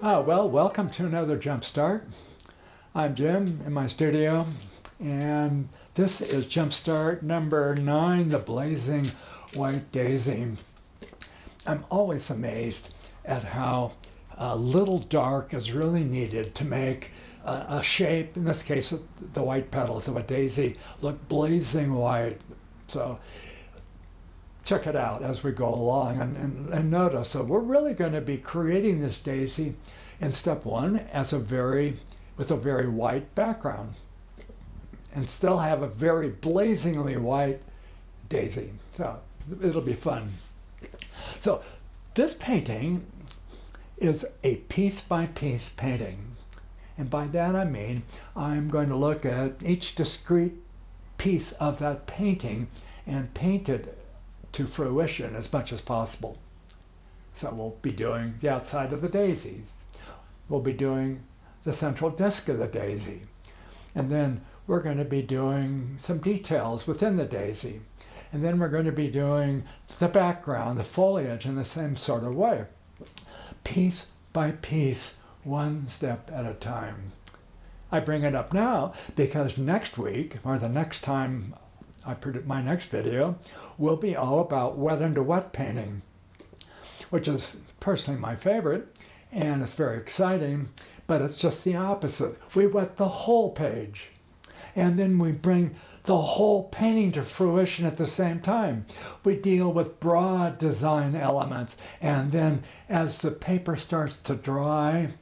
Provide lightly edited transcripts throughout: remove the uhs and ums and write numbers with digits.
Well, welcome to another Jumpstart. I'm Jim in my studio, and this is Jumpstart number 9, the Blazing White Daisy. I'm always amazed at how little dark is really needed to make a shape, in this case the white petals of a daisy, look blazing white. So check it out as we go along and notice. So we're really going to be creating this daisy in step 1 as with a very white background, and still have a very blazingly white daisy. So it'll be fun. So this painting is a piece by piece painting. And by that I mean I'm going to look at each discrete piece of that painting and paint it to fruition as much as possible. So we'll be doing the outside of the daisies. We'll be doing the central disc of the daisy. And then we're going to be doing some details within the daisy. And then we're going to be doing the background, the foliage, in the same sort of way. Piece by piece, one step at a time. I bring it up now because next week, or the next time I produce my next video, will be all about wet into wet painting, which is personally my favorite, and it's very exciting, but it's just the opposite. We wet the whole page, and then we bring the whole painting to fruition at the same time. We deal with broad design elements, and then as the paper starts to dry,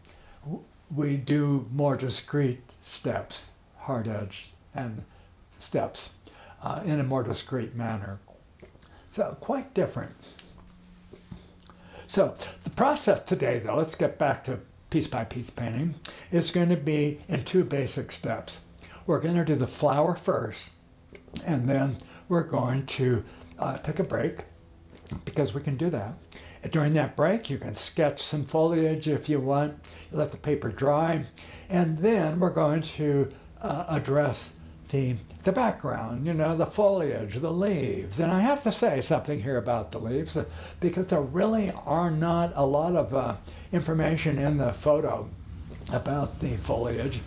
we do more discrete steps, hard edge and steps, in a more discrete manner. So quite different. So the process today, though, let's get back to piece by piece painting, is going to be in 2 basic steps. We're going to do the flower first, and then we're going to take a break, because we can do that. And during that break, you can sketch some foliage if you want. You let the paper dry, and then we're going to address the background, the foliage, the leaves. And I have to say something here about the leaves, because there really are not a lot of information in the photo about the foliage.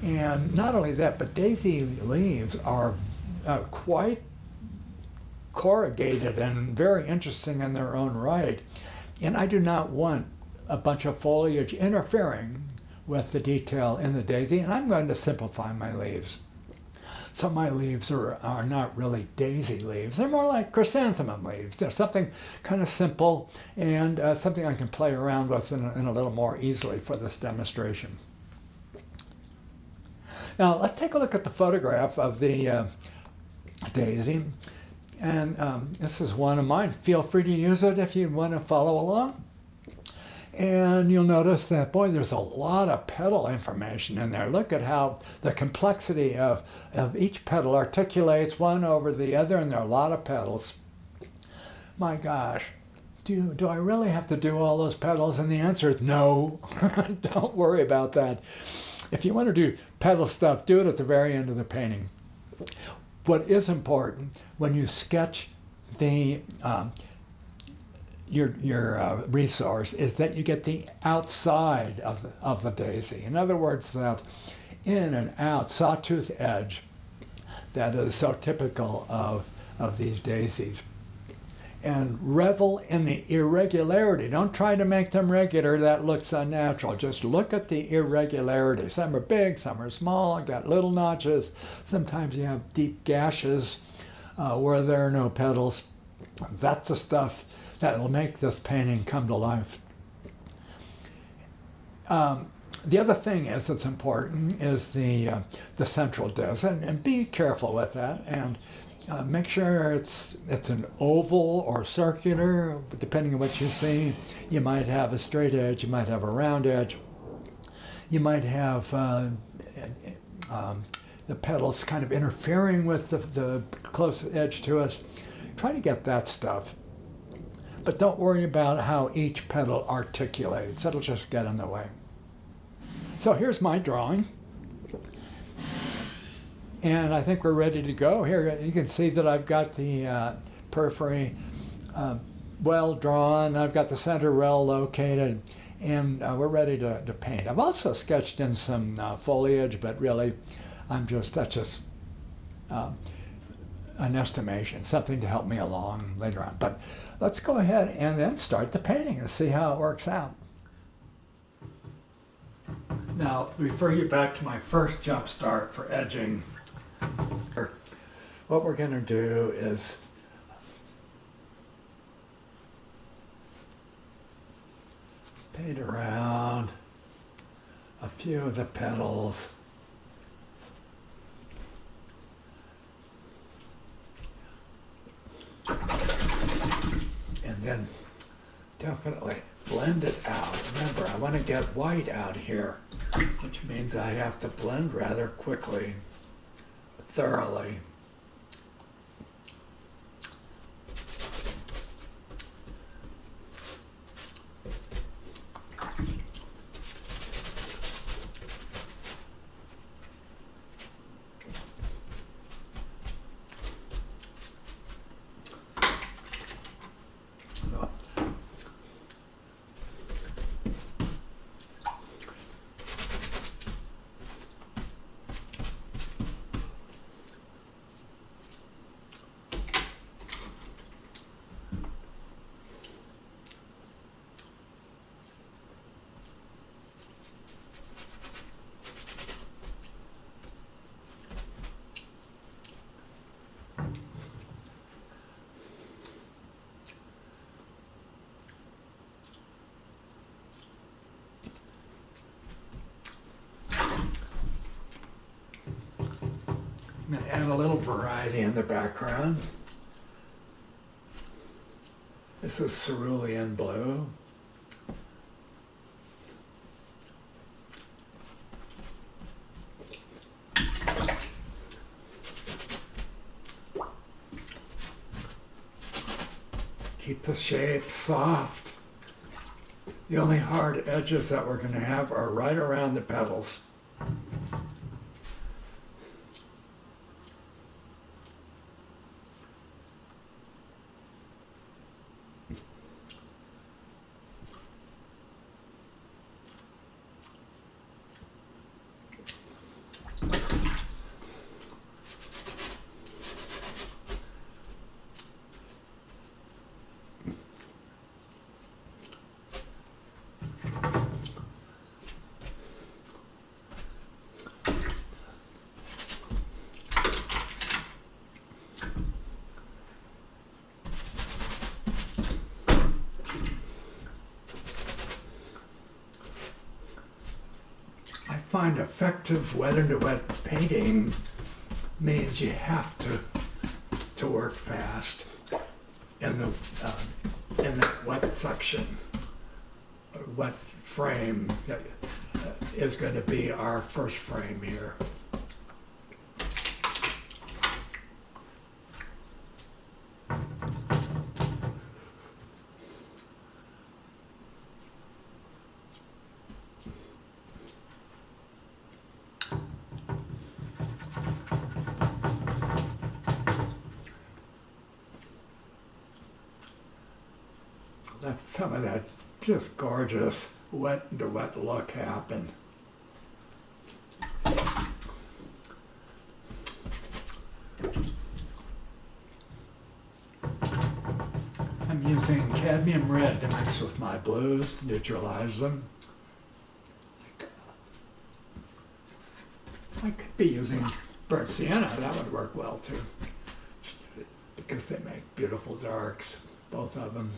And not only that, but daisy leaves are quite corrugated and very interesting in their own right. And I do not want a bunch of foliage interfering with the detail in the daisy, and I'm going to simplify my leaves. So my leaves are not really daisy leaves. They're more like chrysanthemum leaves. They're something kind of simple, and something I can play around with in a little more easily for this demonstration. Now let's take a look at the photograph of the daisy. And this is one of mine. Feel free to use it if you want to follow along. And you'll notice that, boy, there's a lot of petal information in there. Look at how the complexity of each petal articulates one over the other, and there are a lot of petals. My gosh, do I really have to do all those petals? And the answer is no. Don't worry about that. If you want to do petal stuff, do it at the very end of the painting. What is important when you sketch the your resource is that you get the outside of the daisy. In other words, that in and out sawtooth edge that is so typical of these daisies. And revel in the irregularity. Don't try to make them regular. That looks unnatural. Just look at the irregularity. Some are big, some are small, got little notches. Sometimes you have deep gashes where there are no petals. That's the stuff that will make this painting come to life. The other thing that's important is the central disc, and be careful with that, and make sure it's an oval or circular, depending on what you see. You might have a straight edge, you might have a round edge, you might have the petals kind of interfering with the close edge to us. Try to get that stuff. But don't worry about how each petal articulates. That'll just get in the way. So here's my drawing. And I think we're ready to go. Here you can see that I've got the periphery well drawn. I've got the center well located. and we're ready to paint. I've also sketched in some foliage, but really that's just an estimation, something to help me along later on. But let's go ahead and then start the painting and see how it works out. Now, refer you back to my first Jumpstart for edging. What we're going to do is paint around a few of the petals. And then definitely blend it out. Remember, I want to get white out here, which means I have to blend rather quickly, thoroughly. I'm going to add a little variety in the background. This is cerulean blue. Keep the shape soft. The only hard edges that we're going to have are right around the petals. I find effective wet-into-wet painting means you have to work fast in that wet section, or wet frame that is going to be our first frame here. Let some of that just gorgeous wet-into-wet look happen. I'm using cadmium red to mix with my blues to neutralize them. I could be using burnt sienna, that would work well too, because they make beautiful darks, both of them.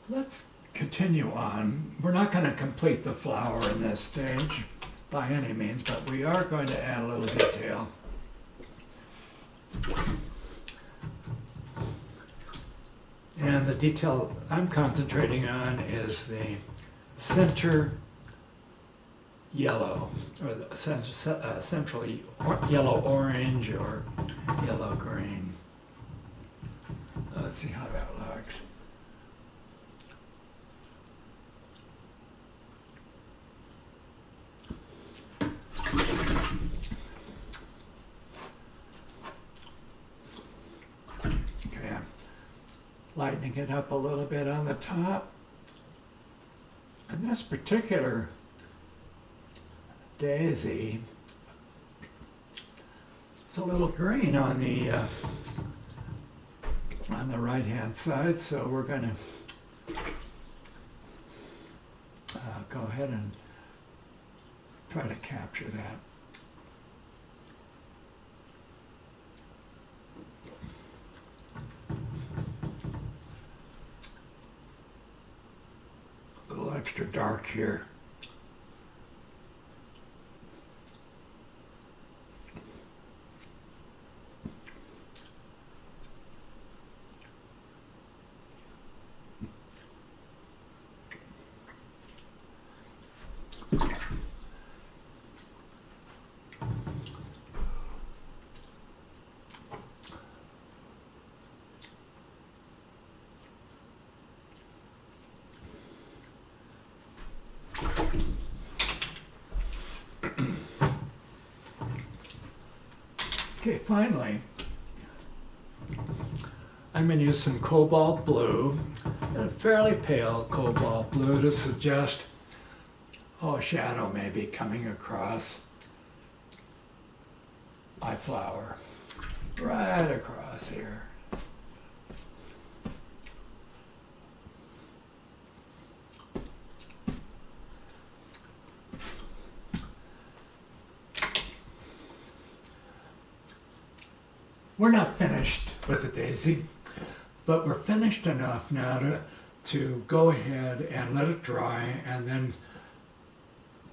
let's continue on. We're not going to complete the flower in this stage by any means, but we are going to add a little detail. And the detail I'm concentrating on is the center yellow, or the central yellow-orange or yellow-green. Let's see how that looks. Okay, I'm lightening it up a little bit on the top. And this particular daisy, it's a little green on the right hand side, so we're going to go ahead and try to capture that. A little extra dark here. Okay, finally, I'm going to use some cobalt blue, and a fairly pale cobalt blue to suggest, a shadow maybe coming across my flower, right across here. We're not finished with the daisy, but we're finished enough now to go ahead and let it dry and then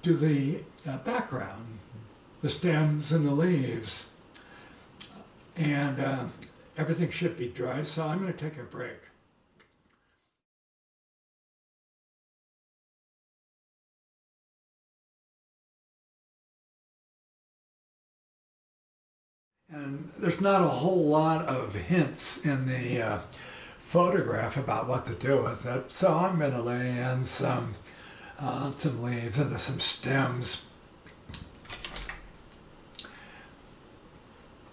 do the background, the stems and the leaves. And everything should be dry, so I'm going to take a break. And there's not a whole lot of hints in the photograph about what to do with it, so I'm going to lay in some leaves and some stems.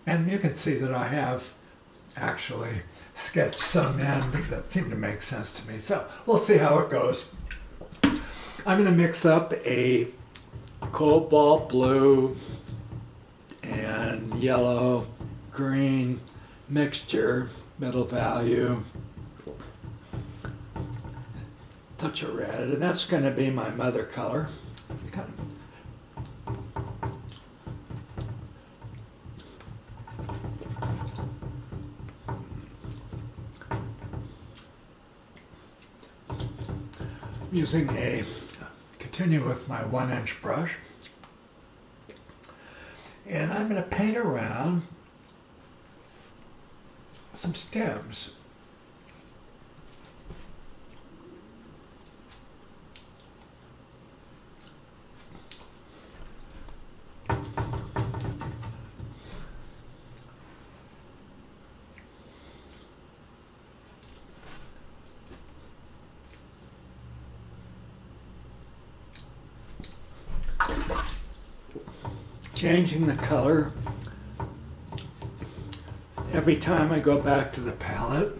And you can see that I have actually sketched some in that seem to make sense to me. So we'll see how it goes. I'm going to mix up a cobalt blue and yellow green mixture, middle value, touch of red, and that's going to be my mother color. Continue with my 1-inch brush. And I'm going to paint around some stems. Changing the color every time I go back to the palette.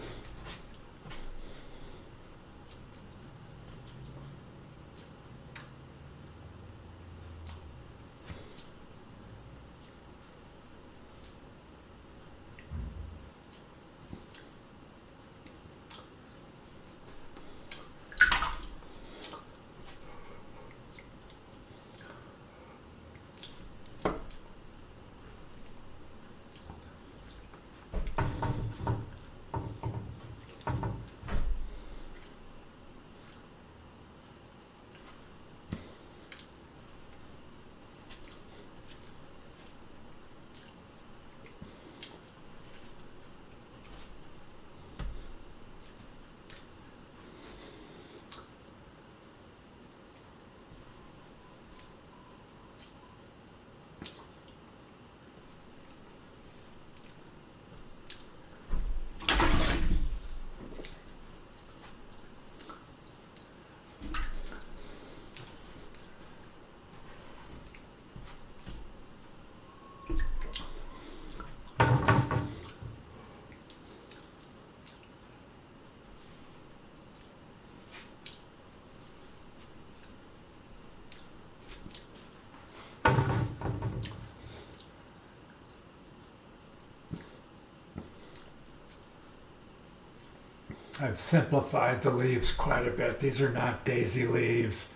I've simplified the leaves quite a bit. These are not daisy leaves,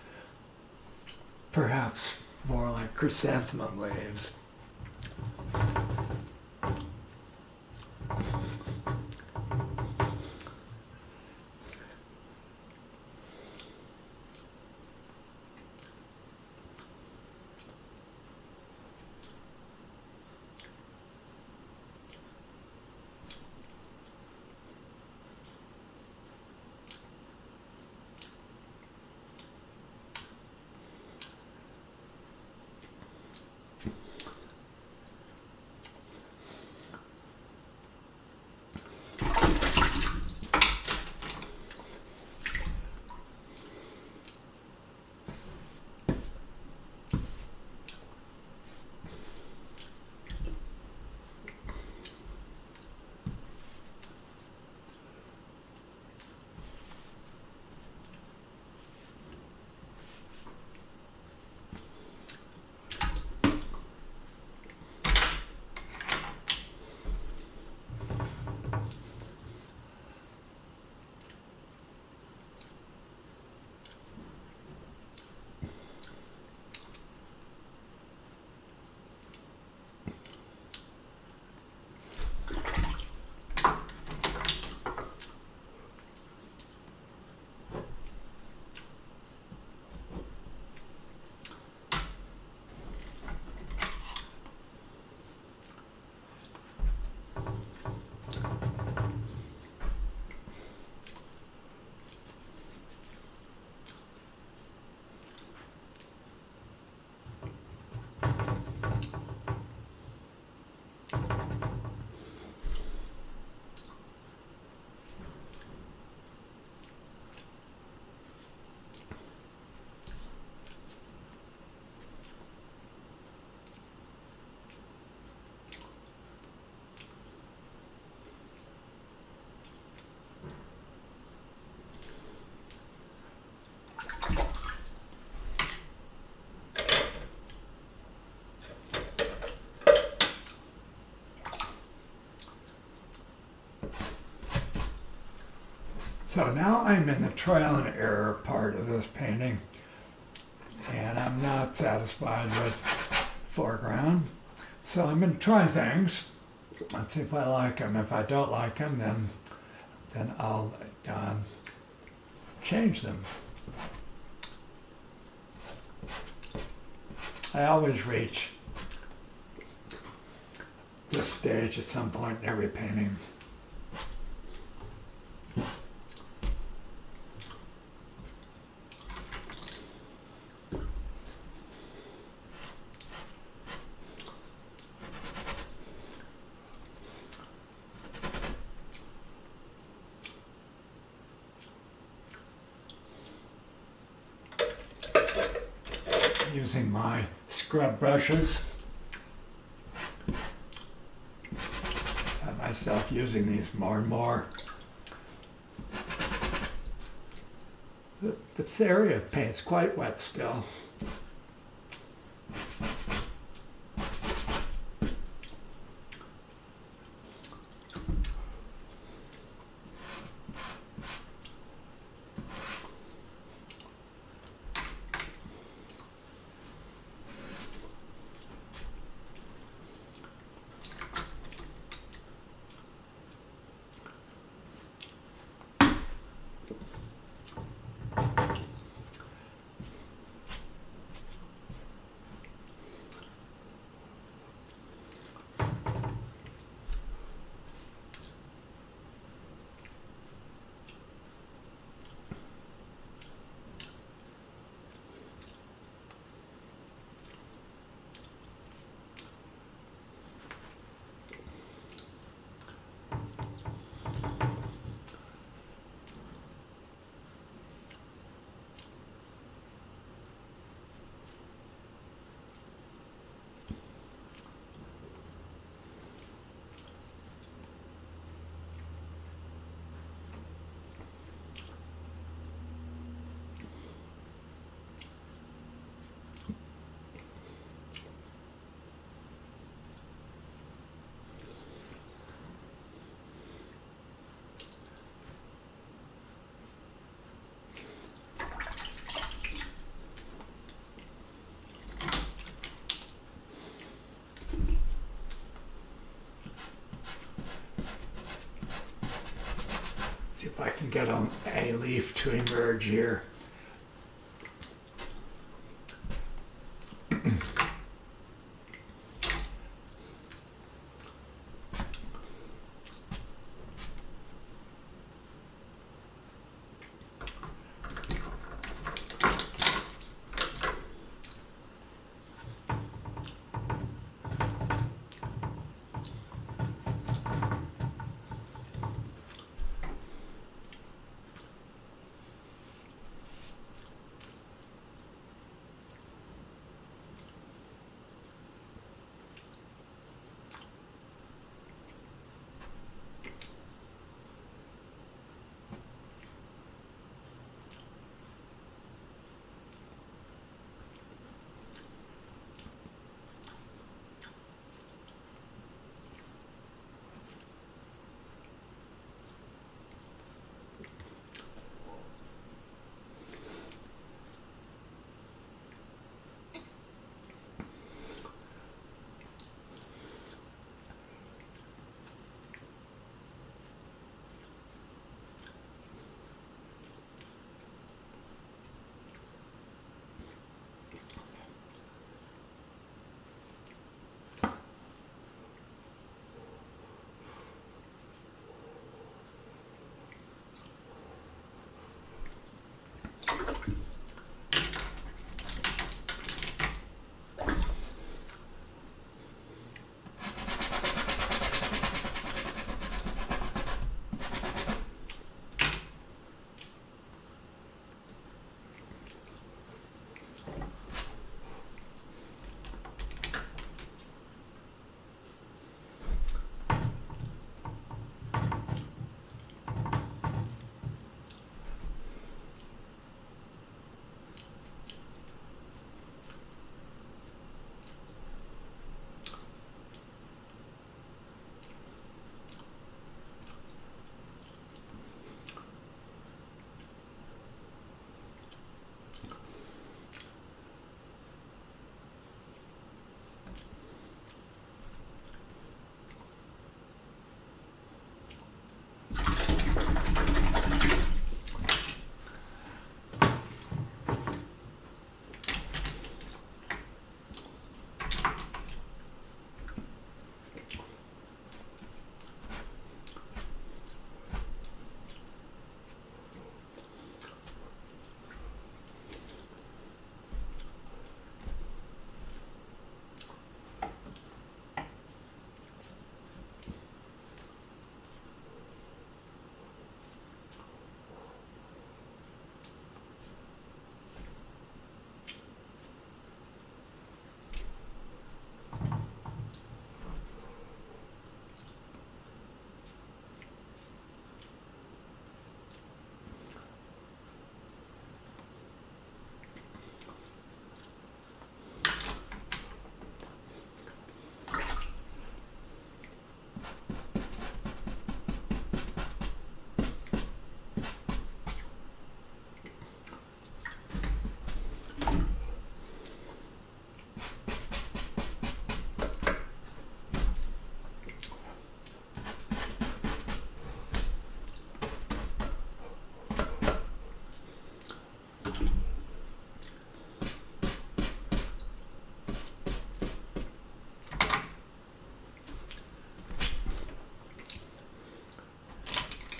perhaps more like chrysanthemum leaves. So now I'm in the trial and error part of this painting, and I'm not satisfied with foreground. So I'm going to try things. Let's see if I like them. If I don't like them, then I'll change them. I always reach this stage at some point in every painting. Using my scrub brushes. I find myself using these more and more. This area of paint's quite wet still. See if I can get a leaf to emerge here.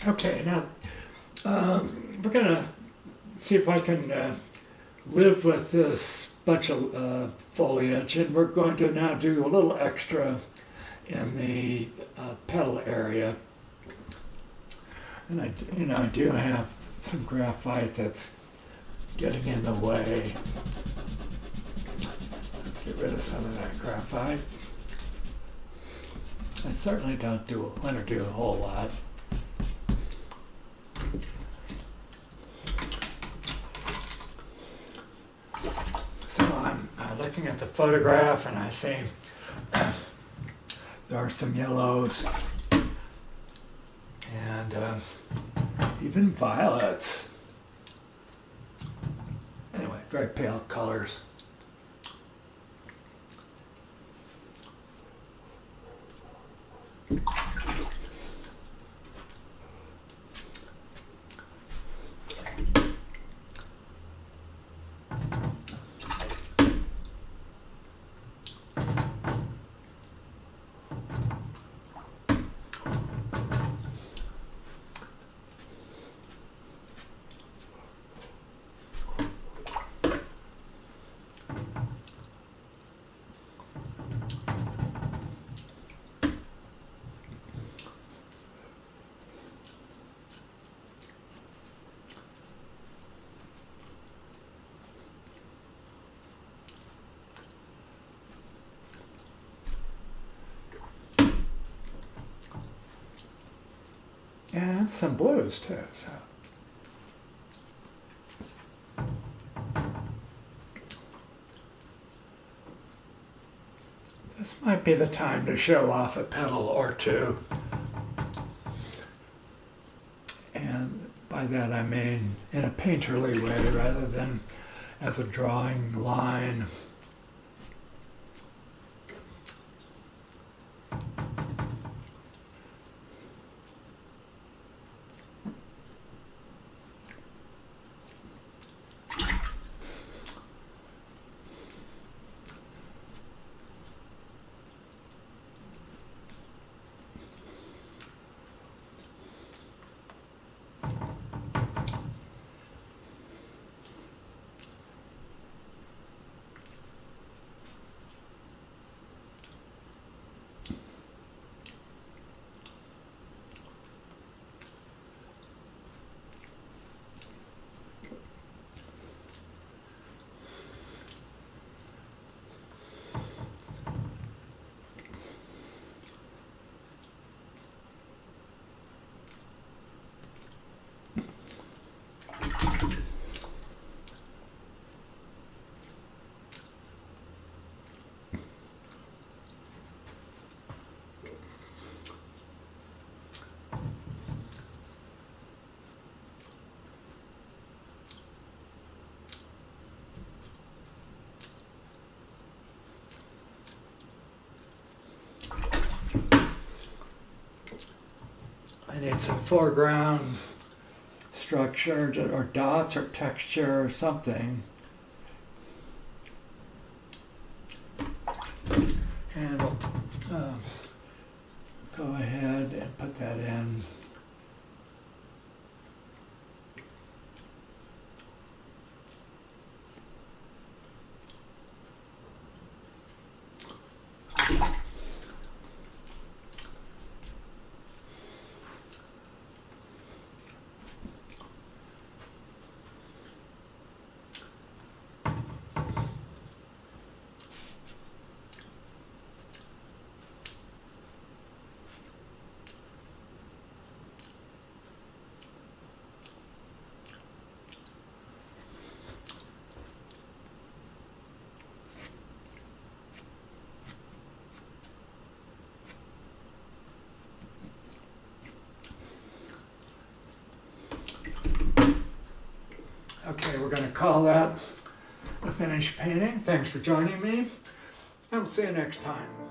Okay, now we're going to see if I can live with this bunch of foliage, and we're going to now do a little extra in the petal area. And I do have some graphite that's getting in the way. Let's get rid of some of that graphite. I certainly don't want to do a whole lot. So I'm looking at the photograph and I see there are some yellows and even violets. Anyway, very pale colors. and some blues too. So. This might be the time to show off a petal or two. And by that I mean in a painterly way rather than as a drawing line. I need some foreground structure or dots or texture or something. And I'll go ahead and put that in. Okay, we're going to call that a finished painting. Thanks for joining me, and we'll see you next time.